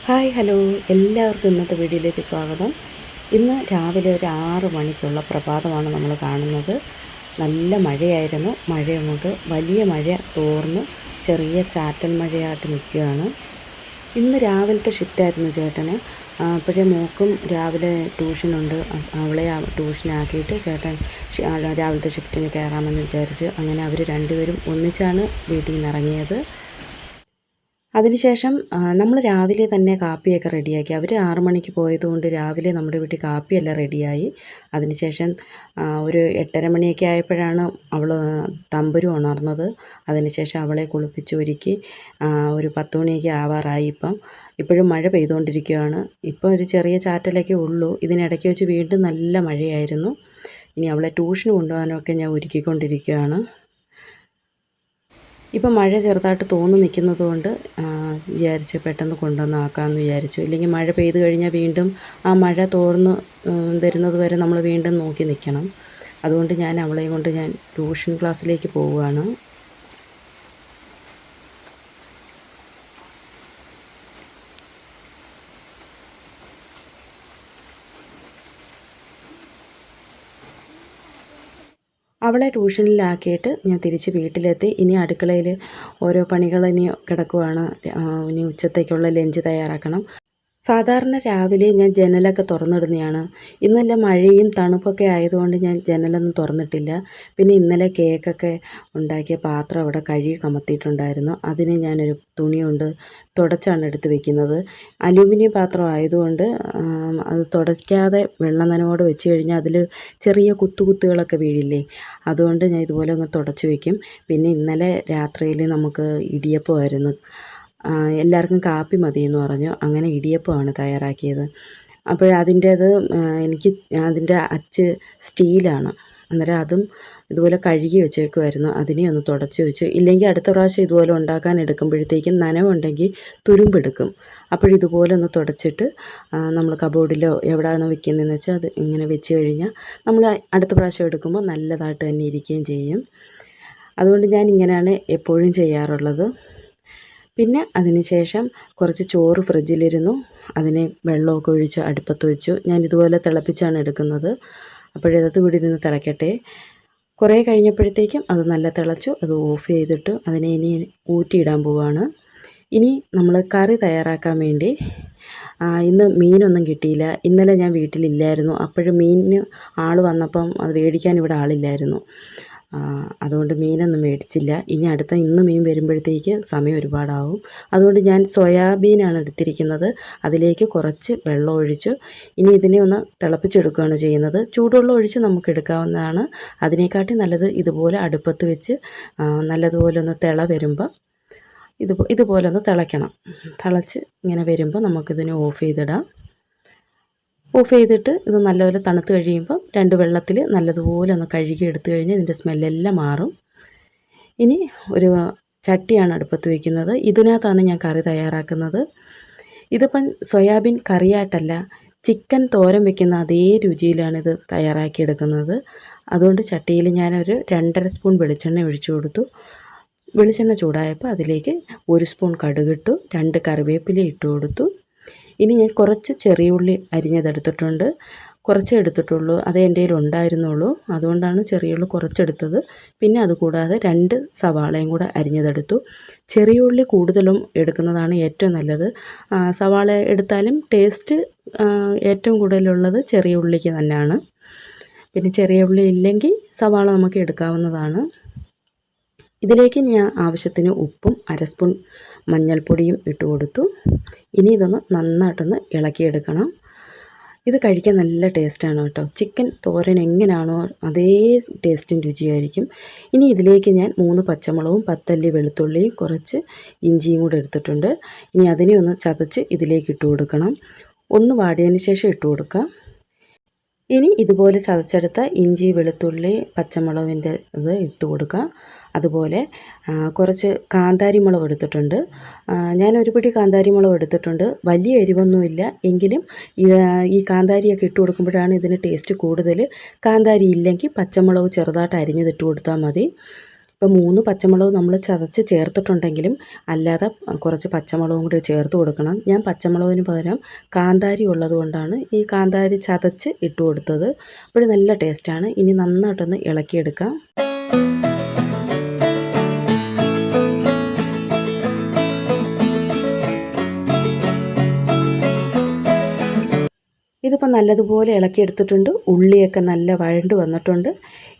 Hi hello, എല്ലാവർക്കും ഇന്നത്തെ വീഡിയോയിലേക്ക് സ്വാഗതം. ഇന്ന് രാവിലെ ഒരു 6 മണിക്കുള്ള പ്രഭാതമാണ് നമ്മൾ കാണുന്നത്. നല്ല മഴയായിരുന്നു. മഴയങ്ങോട്ട് വലിയ മഴ തോർന്ന് ചെറിയ ചാറ്റൽ മഴയായിട്ട് നിൽക്കുകയാണ്. ഇന്ന് രാവിലത്തെ ഷിഫ്റ്റായിരുന്നു ചേട്ടന്. അപ്പോഴേ മോൾക്കും രാവിലെ ട്യൂഷനുണ്ട്. അവളെ ട്യൂഷനാക്കിയിട്ട് ചേട്ടൻ രാവിലത്തെ ഷിഫ്റ്റിന് കയറാമെന്ന് വിചാരിച്ച് അങ്ങനെ അവർ രണ്ടുപേരും ഒന്നിച്ചാണ് വീട്ടിൽ നിന്ന് ഇറങ്ങിയത്. അതിനുശേഷം നമ്മൾ രാവിലെ തന്നെ കാപ്പിയൊക്കെ റെഡിയാക്കി. അവർ 6 മണിക്ക് പോയതുകൊണ്ട് രാവിലെ നമ്മുടെ വീട്ടിൽ കാപ്പിയെല്ലാം റെഡിയായി. അതിനുശേഷം ഒരു 8:30 മണിയൊക്കെ ആയപ്പോഴാണ് അവൾ തമ്പുരു ഉണർന്നത്. അതിനുശേഷം അവളെ കുളിപ്പിച്ച് ഒരുക്കി ഒരു 10 മണിയൊക്കെ ആവാറായി. ഇപ്പോഴും മഴ പെയ്തുകൊണ്ടിരിക്കുകയാണ്. ഇപ്പോൾ ഒരു ചെറിയ ചാറ്റലൊക്കെ ഉള്ളൂ. ഇതിനിടയ്ക്ക് വെച്ച് വീണ്ടും നല്ല മഴയായിരുന്നു. ഇനി അവളെ ട്യൂഷന് കൊണ്ടുപോകാനൊക്കെ ഞാൻ ഒരുക്കിക്കൊണ്ടിരിക്കുകയാണ്. ഇപ്പം മഴ ചെറുതായിട്ട് തോന്നി നിൽക്കുന്നത് കൊണ്ട് വിചാരിച്ച് പെട്ടെന്ന് കൊണ്ടുവന്നാക്കാമെന്ന് വിചാരിച്ചു. ഇല്ലെങ്കിൽ മഴ പെയ്ത് കഴിഞ്ഞാൽ വീണ്ടും ആ മഴ തോർന്ന് വരുന്നത് വരെ നമ്മൾ വീണ്ടും നോക്കി നിൽക്കണം. അതുകൊണ്ട് ഞാൻ അവളെയും കൊണ്ട് ഞാൻ ട്യൂഷൻ ക്ലാസ്സിലേക്ക് പോവുകയാണ്. അവളെ ട്യൂഷനിലാക്കിയിട്ട് ഞാൻ തിരിച്ച് വീട്ടിലെത്തി. ഇനി അടുക്കളയിൽ ഓരോ പണികൾ ഇനി കിടക്കുവാണ്. ഇനി ഉച്ചത്തേക്കുള്ള ലഞ്ച് തയ്യാറാക്കണം. സാധാരണ രാവിലെ ഞാൻ ജനലൊക്കെ തുറന്നിടുന്നതാണ്. ഇന്നലെ മഴയും തണുപ്പൊക്കെ ആയതുകൊണ്ട് ഞാൻ ജനലൊന്നും തുറന്നിട്ടില്ല. പിന്നെ ഇന്നലെ കേക്കൊക്കെ ഉണ്ടാക്കിയ പാത്രം അവിടെ കഴുകി കമത്തിയിട്ടുണ്ടായിരുന്നു. അതിന് ഞാനൊരു തുണി കൊണ്ട് തുടച്ചാണ് എടുത്ത് വെക്കുന്നത്. അലൂമിനിയം പാത്രം ആയതുകൊണ്ട് അത് തുടയ്ക്കാതെ വെള്ളം നനവോടെ വെച്ച് കഴിഞ്ഞാൽ അതിൽ ചെറിയ കുത്തുകളൊക്കെ വീഴില്ലേ. അതുകൊണ്ട് ഞാൻ ഇതുപോലെ ഒന്ന് തുടച്ച് വയ്ക്കും. പിന്നെ ഇന്നലെ രാത്രിയിൽ നമുക്ക് ഇടിയപ്പമായിരുന്നു. എല്ലാവർക്കും കാപ്പി മതിയെന്ന് പറഞ്ഞു. അങ്ങനെ ഇടിയപ്പമാണ് തയ്യാറാക്കിയത്. അപ്പോഴതിൻ്റേത് എനിക്ക് അതിൻ്റെ അച്ച് സ്റ്റീലാണ്. അന്നേരം അതും ഇതുപോലെ കഴുകി വെച്ചേക്കുമായിരുന്നു. അതിനെ ഒന്ന് തുടച്ച് വെച്ചു. ഇല്ലെങ്കിൽ അടുത്ത പ്രാവശ്യം ഇതുപോലെ ഉണ്ടാക്കാൻ എടുക്കുമ്പോഴത്തേക്കും നനവുണ്ടെങ്കിൽ തുരുമ്പെടുക്കും. അപ്പോഴിതുപോലെ ഒന്ന് തുടച്ചിട്ട് നമ്മൾ കബോർഡിലോ എവിടെയാണോ വെക്കുന്നതെന്ന് വെച്ചാൽ അത് ഇങ്ങനെ വെച്ച് കഴിഞ്ഞാൽ നമ്മൾ അടുത്ത പ്രാവശ്യം എടുക്കുമ്പോൾ നല്ലതായിട്ട് തന്നെ ഇരിക്കുകയും ചെയ്യും. അതുകൊണ്ട് ഞാൻ ഇങ്ങനെയാണ് എപ്പോഴും ചെയ്യാറുള്ളത്. പിന്നെ അതിന് ശേഷം കുറച്ച് ചോറ് ഫ്രിഡ്ജിലിരുന്നു. അതിനെ വെള്ളമൊക്കെ ഒഴിച്ച് അടുപ്പത്ത് വെച്ചു. ഞാൻ ഇതുപോലെ തിളപ്പിച്ചാണ് എടുക്കുന്നത്. അപ്പോഴത് ഇവിടെ ഇരുന്ന് തിളയ്ക്കട്ടെ. കുറേ കഴിഞ്ഞപ്പോഴത്തേക്കും അത് നല്ല തിളച്ചു. അത് ഓഫ് ചെയ്തിട്ട് അതിനെ ഇനി ഊറ്റിയിടാൻ പോവുകയാണ്. ഇനി നമ്മൾ കറി തയ്യാറാക്കാൻ വേണ്ടി ഇന്ന് മീനൊന്നും കിട്ടിയില്ല. ഇന്നലെ ഞാൻ വീട്ടിലില്ലായിരുന്നു. അപ്പോഴും മീനിന് ആൾ വന്നപ്പം അത് മേടിക്കാൻ ഇവിടെ ആളില്ലായിരുന്നു. അതുകൊണ്ട് മീനൊന്നും മേടിച്ചില്ല. ഇനി ഇന്ന് മീൻ വരുമ്പോഴത്തേക്ക് സമയം ഒരുപാടാവും. അതുകൊണ്ട് ഞാൻ സോയാബീനാണ് എടുത്തിരിക്കുന്നത്. അതിലേക്ക് കുറച്ച് വെള്ളം ഒഴിച്ചു. ഇനി ഇതിനെ ഒന്ന് തിളപ്പിച്ചെടുക്കുകയാണ് ചെയ്യുന്നത്. ചൂടുവെള്ളം ഒഴിച്ച് നമുക്ക് എടുക്കാവുന്നതാണ്. അതിനെക്കാട്ടി നല്ലത് ഇതുപോലെ അടുപ്പത്ത് വെച്ച് നല്ലതുപോലെ ഒന്ന് വരുമ്പോൾ ഇതുപോലെ ഒന്ന് തിളയ്ക്കണം. തിളച്ച് ഇങ്ങനെ വരുമ്പോൾ നമുക്കിതിനെ ഓഫ് ചെയ്തിടാം. ഓഫ് ചെയ്തിട്ട് ഇത് നല്ലപോലെ തണുത്ത് കഴിയുമ്പോൾ 2 വെള്ളത്തിൽ നല്ലതുപോലെ ഒന്ന് കഴുകി എടുത്തു കഴിഞ്ഞാൽ ഇതിൻ്റെ സ്മെല്ലെല്ലാം മാറും. ഇനി ഒരു ചട്ടിയാണ് അടുപ്പത്ത് വയ്ക്കുന്നത്. ഇതിനകത്താണ് ഞാൻ കറി തയ്യാറാക്കുന്നത്. ഇതിപ്പം സോയാബീൻ കറിയായിട്ടല്ല, ചിക്കൻ തോരൻ വെക്കുന്ന അതേ രുചിയിലാണിത് തയ്യാറാക്കിയെടുക്കുന്നത്. അതുകൊണ്ട് ചട്ടിയിൽ ഞാനൊരു 2.5 സ്പൂൺ വെളിച്ചെണ്ണ ഒഴിച്ചു കൊടുത്തു. വെളിച്ചെണ്ണ ചൂടായപ്പോൾ അതിലേക്ക് 1 സ്പൂൺ കടുകിട്ടു. 2 കറിവേപ്പില ഇട്ട് കൊടുത്തു. ഇനി ഞാൻ കുറച്ച് ചെറിയ ഉള്ളി അരിഞ്ഞതെടുത്തിട്ടുണ്ട്. കുറച്ചേ എടുത്തിട്ടുള്ളൂ. അതേ എൻ്റെ കയ്യിൽ ഉണ്ടായിരുന്നുള്ളൂ. അതുകൊണ്ടാണ് ചെറിയ ഉള്ളി കുറച്ചെടുത്തത്. പിന്നെ അതുകൂടാതെ 2 സവാളയും കൂടെ അരിഞ്ഞതെടുത്തു. ചെറിയ ഉള്ളി കൂടുതലും എടുക്കുന്നതാണ് ഏറ്റവും നല്ലത്. സവാള എടുത്താലും ടേസ്റ്റ് ഏറ്റവും കൂടുതലുള്ളത് ചെറിയ ഉള്ളിക്ക് തന്നെയാണ്. പിന്നെ ചെറിയ ഉള്ളി ഇല്ലെങ്കിൽ സവാള നമുക്ക് എടുക്കാവുന്നതാണ്. ഇതിലേക്ക് ഞാൻ ആവശ്യത്തിന് ഉപ്പും 1/2 സ്പൂൺ മഞ്ഞൾപ്പൊടിയും ഇട്ട് കൊടുത്തു. ഇനി ഇതൊന്ന് നന്നായിട്ടൊന്ന് ഇളക്കിയെടുക്കണം. ഇത് കഴിക്കാൻ നല്ല ടേസ്റ്റാണ് കേട്ടോ. ചിക്കൻ തോരൻ എങ്ങനെയാണോ അതേ ടേസ്റ്റും രുചിയായിരിക്കും. ഇനി ഇതിലേക്ക് ഞാൻ 3 പച്ചമുളകും 10 അല്ലി വെളുത്തുള്ളിയും കുറച്ച് ഇഞ്ചിയും കൂടെ എടുത്തിട്ടുണ്ട്. ഇനി അതിനെ ഒന്ന് ചതച്ച് ഇതിലേക്ക് ഇട്ട് കൊടുക്കണം. ഒന്ന് വാടിയതിന് ശേഷം ഇട്ട് കൊടുക്കാം. ഇനി ഇതുപോലെ ചതച്ചെടുത്ത ഇഞ്ചി, വെളുത്തുള്ളി, പച്ചമുളകിൻ്റെ ഇത് ഇട്ട് കൊടുക്കുക. അതുപോലെ കുറച്ച് കാന്താരി മുളക് എടുത്തിട്ടുണ്ട്. ഞാൻ ഒരു പിടി കാന്താരി മുളക് എടുത്തിട്ടുണ്ട്. വലിയ എരിവൊന്നുമില്ല. എങ്കിലും ഈ കാന്താരിയൊക്കെ ഇട്ട് കൊടുക്കുമ്പോഴാണ് ഇതിന് ടേസ്റ്റ് കൂടുതൽ. കാന്താരി ഇല്ലെങ്കിൽ പച്ചമുളക് ചെറുതായിട്ട് അരിഞ്ഞതിട്ട് കൊടുത്താൽ മതി. ഇപ്പോൾ 3 പച്ചമുളക് നമ്മൾ ചതച്ച് ചേർത്തിട്ടുണ്ടെങ്കിലും അല്ലാതെ കുറച്ച് പച്ചമുളകും കൂടി ചേർത്ത് കൊടുക്കണം. ഞാൻ പച്ചമുളകിന് പകരം കാന്താരി ഉള്ളത് കൊണ്ടാണ് ഈ കാന്താരി ചതച്ച് ഇട്ട് കൊടുത്തത്. അപ്പോൾ നല്ല ടേസ്റ്റാണ്. ഇനി നന്നായിട്ടൊന്ന് ഇളക്കിയെടുക്കാം. ഇതിപ്പോൾ നല്ലതുപോലെ ഇളക്കിയെടുത്തിട്ടുണ്ട്. ഉള്ളിയൊക്കെ നല്ല വഴണ്ട് വന്നിട്ടുണ്ട്.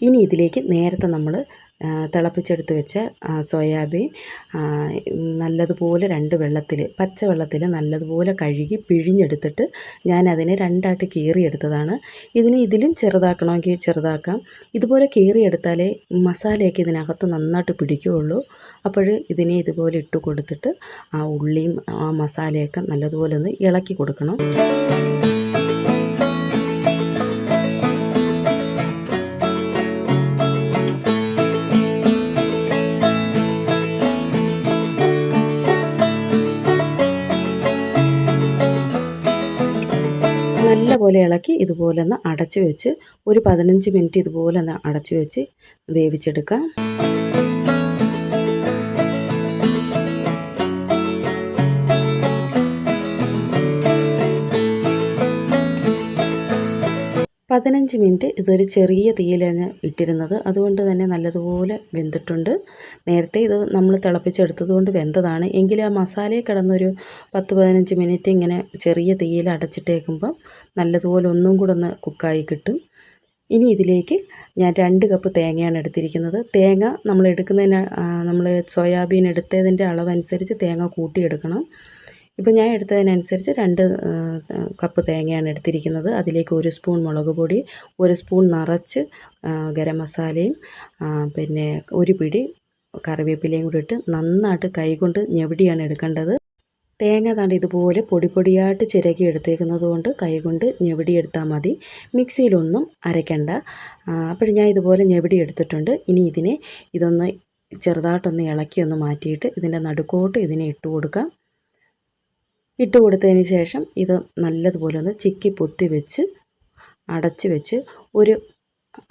ഇനി ഇതിലേക്ക് നേരത്തെ നമ്മൾ തിളപ്പിച്ചെടുത്ത് വെച്ച സോയാബീൻ നല്ലതുപോലെ പച്ചവെള്ളത്തിൽ നല്ലതുപോലെ കഴുകി പിഴിഞ്ഞെടുത്തിട്ട് ഞാനതിനെ രണ്ടായിട്ട് കീറിയെടുത്തതാണ്. ഇതിലും ചെറുതാക്കണമെങ്കിൽ ചെറുതാക്കാം. ഇതുപോലെ കീറിയെടുത്താലേ മസാലയൊക്കെ ഇതിനകത്ത് നന്നായിട്ട് പിടിക്കുകയുള്ളൂ. അപ്പോൾ ഇതിനെ ഇതുപോലെ ഇട്ട് കൊടുത്തിട്ട് ആ ഉള്ളിയും ആ മസാലയൊക്കെ നല്ലതുപോലെ ഒന്ന് ഇളക്കി കൊടുക്കണം. നല്ലപോലെ ഇളക്കി ഇതുപോലെ ഒന്ന് അടച്ചു വെച്ച് ഒരു 15 മിനിറ്റ് ഇതുപോലെ ഒന്ന് അടച്ചു വെച്ച് വേവിച്ചെടുക്കാം. പതിനഞ്ച് മിനിറ്റ് ഇതൊരു ചെറിയ തീയിലാണ് ഇട്ടിരുന്നത്. അതുകൊണ്ട് തന്നെ നല്ലതുപോലെ വെന്തിട്ടുണ്ട്. നേരത്തെ ഇത് നമ്മൾ തിളപ്പിച്ചെടുത്തത് കൊണ്ട് വെന്തതാണ്. എങ്കിലും ആ മസാലയിൽ കിടന്നൊരു 10-15 മിനിറ്റ് ഇങ്ങനെ ചെറിയ തീയിൽ അടച്ചിട്ടേക്കുമ്പം നല്ലതുപോലെ ഒന്നും കൂടെ ഒന്ന് കുക്കായി കിട്ടും. ഇനി ഇതിലേക്ക് ഞാൻ 2 കപ്പ് തേങ്ങയാണ് എടുത്തിരിക്കുന്നത്. തേങ്ങ നമ്മൾ സോയാബീൻ എടുത്തതിൻ്റെ അളവനുസരിച്ച് തേങ്ങ കൂട്ടിയെടുക്കണം. ഇപ്പോൾ ഞാൻ എടുത്തതിനനുസരിച്ച് 2 കപ്പ് തേങ്ങയാണ് എടുത്തിരിക്കുന്നത്. അതിലേക്ക് 1 സ്പൂൺ മുളക് പൊടി, 1 സ്പൂൺ നിറച്ച് ഗരം മസാലയും പിന്നെ ഒരു പിടി കറിവേപ്പിലയും കൂടി ഇട്ട് നന്നായിട്ട് കൈകൊണ്ട് ഞെവിടിയാണ് എടുക്കേണ്ടത്. തേങ്ങ താണ്ട് ഇതുപോലെ പൊടിയായിട്ട് ചിരകി എടുത്തേക്കുന്നത് കൊണ്ട് കൈകൊണ്ട് ഞെവിടിയെടുത്താൽ മതി. മിക്സിയിലൊന്നും അരയ്ക്കണ്ട. അപ്പോൾ ഞാൻ ഇതുപോലെ ഞെവിടി എടുത്തിട്ടുണ്ട്. ഇനി ഇതൊന്ന് ചെറുതായിട്ടൊന്ന് ഇളക്കി ഒന്ന് മാറ്റിയിട്ട് ഇതിൻ്റെ നടുക്കോട്ട് ഇതിനെ ഇട്ട് കൊടുക്കാം. ഇട്ട് കൊടുത്തതിന് ശേഷം ഇത് നല്ലതുപോലെ ഒന്ന് ചിക്കി പൊത്തി വെച്ച് അടച്ച് വെച്ച് ഒരു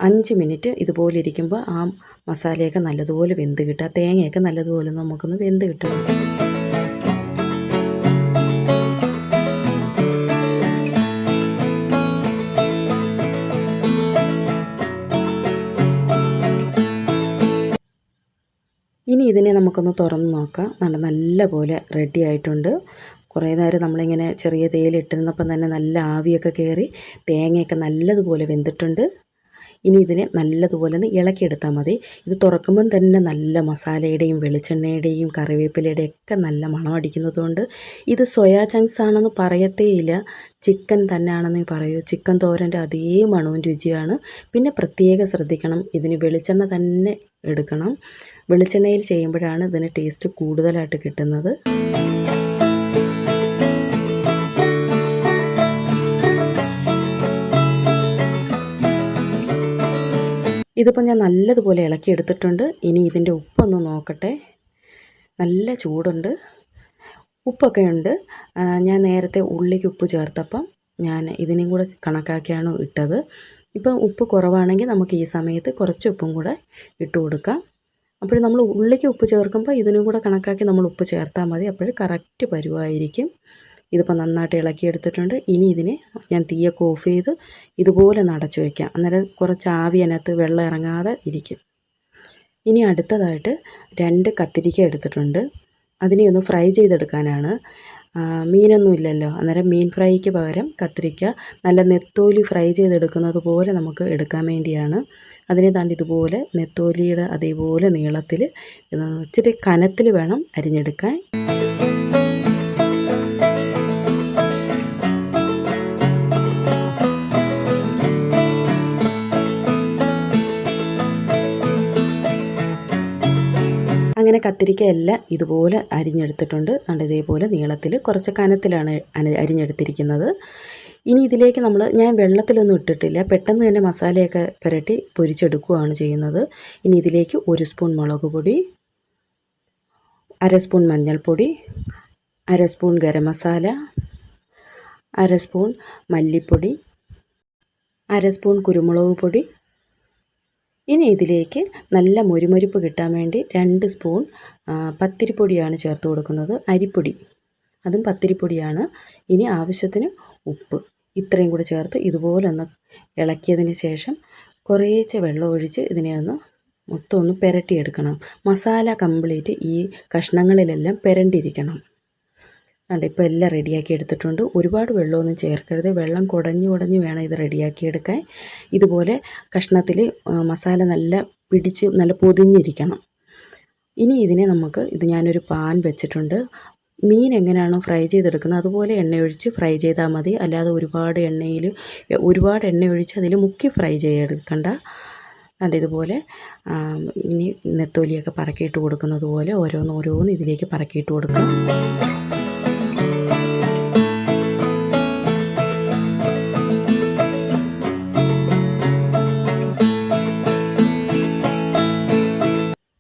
5 മിനിറ്റ് ഇതുപോലെ ഇരിക്കുമ്പോൾ ആ മസാലയൊക്കെ നല്ലതുപോലെ വെന്ത് കിട്ടുക. തേങ്ങയൊക്കെ നല്ലതുപോലെ നമുക്കൊന്ന് വെന്ത് കിട്ടണം. ഇനി ഇതിനെ നമുക്കൊന്ന് തുറന്ന് നോക്കാം. നല്ല പോലെ റെഡി ആയിട്ടുണ്ട്. കുറേ നേരം നമ്മളിങ്ങനെ ചെറിയ തീയിലിട്ടിരുന്നപ്പം തന്നെ നല്ല ആവിയൊക്കെ കയറി തേങ്ങയൊക്കെ നല്ലതുപോലെ വെന്തിട്ടുണ്ട്. ഇനി ഇതിനെ നല്ലതുപോലെ ഒന്ന് ഇളക്കിയെടുത്താൽ മതി. ഇത് തുറക്കുമ്പം തന്നെ നല്ല മസാലയുടെയും വെളിച്ചെണ്ണയുടെയും കറിവേപ്പിലയുടെയും ഒക്കെ നല്ല മണം അടിക്കുന്നതുകൊണ്ട് ഇത് സോയാ ചങ്ക്സ് ആണെന്ന് പറയത്തേയില്ല, ചിക്കൻ തന്നെയാണെന്ന് പറയൂ. ചിക്കൻ തോരൻ്റെ അതേ മണവും രുചിയാണ്. പിന്നെ പ്രത്യേകം ശ്രദ്ധിക്കണം, ഇതിന് വെളിച്ചെണ്ണ തന്നെ എടുക്കണം. വെളിച്ചെണ്ണയിൽ ചെയ്യുമ്പോഴാണ് ഇതിന് ടേസ്റ്റ് കൂടുതലായിട്ട് കിട്ടുന്നത്. ഇതിപ്പോൾ ഞാൻ നല്ലതുപോലെ ഇളക്കിയെടുത്തിട്ടുണ്ട്. ഇനി ഇതിൻ്റെ ഉപ്പൊന്ന് നോക്കട്ടെ. നല്ല ചൂടുണ്ട്, ഉപ്പൊക്കെ ഉണ്ട്. ഞാൻ നേരത്തെ ഉള്ളിക്ക് ഉപ്പ് ചേർത്തപ്പം ഞാൻ ഇതിനെയും കൂടെ കണക്കാക്കിയാണ് ഇട്ടത്. ഇപ്പം ഉപ്പ് കുറവാണെങ്കിൽ നമുക്ക് ഈ സമയത്ത് കുറച്ച് ഉപ്പും കൂടെ ഇട്ട് കൊടുക്കാം. അപ്പോൾ നമ്മൾ ഉള്ളിക്ക് ഉപ്പ് ചേർക്കുമ്പോൾ ഇതിനും കൂടെ കണക്കാക്കി നമ്മൾ ഉപ്പ് ചേർത്താൽ മതി. അപ്പോൾ കറക്റ്റ് പരുവായിരിക്കും. ഇതിപ്പോൾ നന്നായിട്ട് ഇളക്കിയെടുത്തിട്ടുണ്ട്. ഇനി ഇതിനെ ഞാൻ തീയൊക്കെ ഓഫ് ചെയ്ത് ഇതുപോലെ അടച്ചു വയ്ക്കാം. അന്നേരം കുറച്ച് ആവി അതിനകത്ത് വെള്ളം ഇറങ്ങാതെ ഇരിക്കും. ഇനി അടുത്തതായിട്ട് 2 കത്തിരിക്ക എടുത്തിട്ടുണ്ട്. അതിനെ ഒന്ന് ഫ്രൈ ചെയ്തെടുക്കാനാണ്. മീനൊന്നും ഇല്ലല്ലോ, അന്നേരം മീൻ ഫ്രൈക്ക് പകരം കത്തിരിക്ക നല്ല നെത്തോലി ഫ്രൈ ചെയ്തെടുക്കുന്നത് പോലെ നമുക്ക് എടുക്കാൻ വേണ്ടിയാണ്. അതിനെ താണ്ടി ഇതുപോലെ നെത്തോലിയുടെ അതേപോലെ നീളത്തിൽ ഇച്ചിരി കനത്തിൽ വേണം അരിഞ്ഞെടുക്കാൻ. അങ്ങനെ കത്തിരിക്ക എല്ലാം ഇതുപോലെ അരിഞ്ഞെടുത്തിട്ടുണ്ട്. അതുകൊണ്ട് ഇതേപോലെ നീളത്തിൽ കുറച്ച് കനത്തിലാണ് അരിഞ്ഞെടുത്തിരിക്കുന്നത്. ഇനി ഇതിലേക്ക് ഞാൻ വെള്ളത്തിലൊന്നും ഇട്ടിട്ടില്ല, പെട്ടെന്ന് തന്നെ മസാലയൊക്കെ പുരട്ടി പൊരിച്ചെടുക്കുകയാണ് ചെയ്യുന്നത്. ഇനി ഇതിലേക്ക് 1 സ്പൂൺ മുളക് പൊടി, 1/2 സ്പൂൺ മഞ്ഞൾപ്പൊടി, 1/2 സ്പൂൺ ഗരം മസാല, 1/2 സ്പൂൺ മല്ലിപ്പൊടി, 1/2 സ്പൂൺ കുരുമുളക് പൊടി, ഇനി ഇതിലേക്ക് നല്ല മൊരുമൊരിപ്പ് കിട്ടാൻ വേണ്ടി 2 സ്പൂൺ പത്തിരിപ്പൊടിയാണ് ചേർത്ത് കൊടുക്കുന്നത്. അരിപ്പൊടി, അതും പത്തിരിപ്പൊടിയാണ്. ഇനി ആവശ്യത്തിന് ഉപ്പ്, ഇത്രയും കൂടി ചേർത്ത് ഇതുപോലെ ഒന്ന് ഇളക്കിയതിന് ശേഷം കുറേശ്ശെ വെള്ളം ഒഴിച്ച് ഇതിനെ മൊത്തം ഒന്ന് പുരട്ടിയെടുക്കണം. മസാല കംപ്ലീറ്റ് ഈ കഷ്ണങ്ങളിലെല്ലാം പുരണ്ടിരിക്കണം. അതുകൊണ്ട് ഇപ്പോൾ എല്ലാം റെഡിയാക്കി എടുത്തിട്ടുണ്ട്. ഒരുപാട് വെള്ളമൊന്നും ചേർക്കരുത്. വെള്ളം കുടഞ്ഞ് വേണം ഇത് റെഡിയാക്കിയെടുക്കാൻ. ഇതുപോലെ കഷ്ണത്തിൽ മസാല നല്ല പിടിച്ച് നല്ല പൊതിഞ്ഞിരിക്കണം. ഇനി ഇതിനെ ഞാനൊരു പാൻ വെച്ചിട്ടുണ്ട്. മീൻ എങ്ങനെയാണോ ഫ്രൈ ചെയ്തെടുക്കുന്നത് അതുപോലെ എണ്ണയൊഴിച്ച് ഫ്രൈ ചെയ്താൽ മതി. അല്ലാതെ ഒരുപാട് എണ്ണ ഒഴിച്ച് അതിൽ മുക്കി ഫ്രൈ ചെയ്തെടുക്കണ്ട. അതുകൊണ്ട് ഇതുപോലെ ഇനി നെത്തോലിയൊക്കെ പറക്കിയിട്ട് കൊടുക്കുന്നത് പോലെ ഓരോന്ന് ഇതിലേക്ക് പറക്കിയിട്ട് കൊടുക്കുക.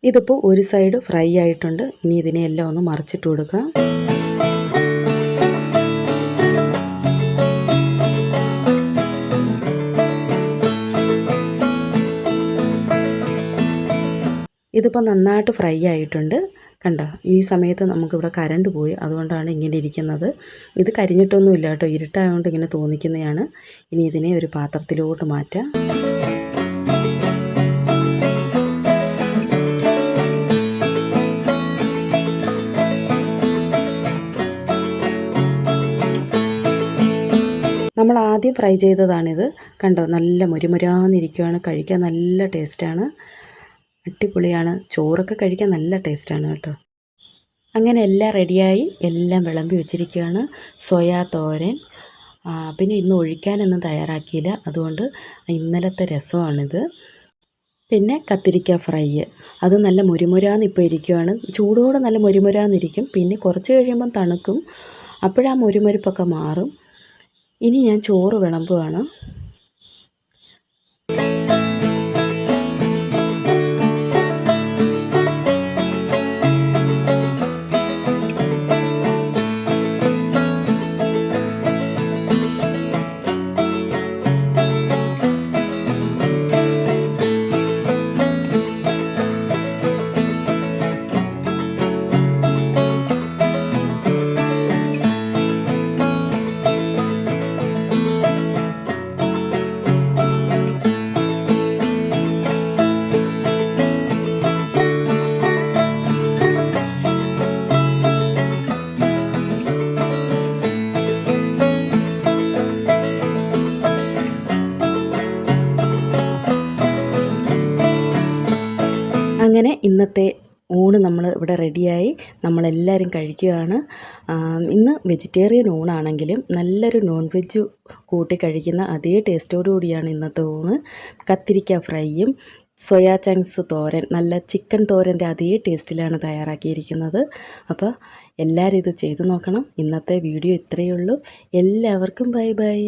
ഇതിപ്പോൾ ഒരു സൈഡ് ഫ്രൈ ആയിട്ടുണ്ട്. ഇനി ഇതിനെയെല്ലാം ഒന്ന് മറിച്ചിട്ട് കൊടുക്കുക. ഇതിപ്പോൾ നന്നായിട്ട് ഫ്രൈ ആയിട്ടുണ്ട്. കണ്ടോ, ഈ സമയത്ത് നമുക്കിവിടെ കറണ്ട് പോയി, അതുകൊണ്ടാണ് ഇങ്ങനെ ഇരിക്കുന്നത്. ഇത് കരിഞ്ഞിട്ടൊന്നുമില്ല കേട്ടോ, ഇരുട്ടായതുകൊണ്ട് ഇങ്ങനെ തോന്നിക്കുന്നതാണ്. ഇനി ഇതിനെ ഒരു പാത്രത്തിലോട്ട് മാറ്റാം. നമ്മൾ ആദ്യം ഫ്രൈ ചെയ്തതാണിത്. കണ്ടോ, നല്ല മുരുമുരാന്നിരിക്കുകയാണ്. കഴിക്കാൻ നല്ല ടേസ്റ്റാണ്, അടിപൊളിയാണ്. ചോറൊക്കെ കഴിക്കാൻ നല്ല ടേസ്റ്റാണ് കേട്ടോ. അങ്ങനെ എല്ലാം റെഡിയായി, എല്ലാം വിളമ്പി വെച്ചിരിക്കുകയാണ്. സോയാ തോരൻ, പിന്നെ ഇന്ന് ഒഴിക്കാനൊന്നും തയ്യാറാക്കിയില്ല, അതുകൊണ്ട് ഇന്നലത്തെ രസമാണിത്. പിന്നെ കത്തിരിക്ക ഫ്രൈ, അത് നല്ല മുരുമുരാന്ന് ഇപ്പോൾ ഇരിക്കുകയാണ്. ചൂടോടെ നല്ല മുരുമുരാന്നിരിക്കും. പിന്നെ കുറച്ച് കഴിയുമ്പം തണുക്കും, അപ്പോഴാ മുരുമുരിപ്പൊക്കെ മാറും. ഇനി ഞാൻ ചോറ് വിളമ്പുകയാണ്. അങ്ങനെ ഇന്നത്തെ ഊണ് നമ്മൾ ഇവിടെ റെഡിയായി, നമ്മളെല്ലാവരും കഴിക്കുകയാണ്. ഇന്ന് വെജിറ്റേറിയൻ ഊണാണെങ്കിലും നല്ലൊരു നോൺ വെജ് കൂട്ടി കഴിക്കുന്ന അതേ ടേസ്റ്റോടുകൂടിയാണ് ഇന്നത്തെ ഊണ്. കത്തിരിക്ക ഫ്രൈയും സോയാ ചങ്ക്സ് തോരൻ, നല്ല ചിക്കൻ തോരൻ്റെ അതേ ടേസ്റ്റിലാണ് തയ്യാറാക്കിയിരിക്കുന്നത്. അപ്പോൾ എല്ലാവരും ഇത് ചെയ്തു നോക്കണം. ഇന്നത്തെ വീഡിയോ ഇത്രയേ ഉള്ളൂ. എല്ലാവർക്കും ബൈ ബൈ.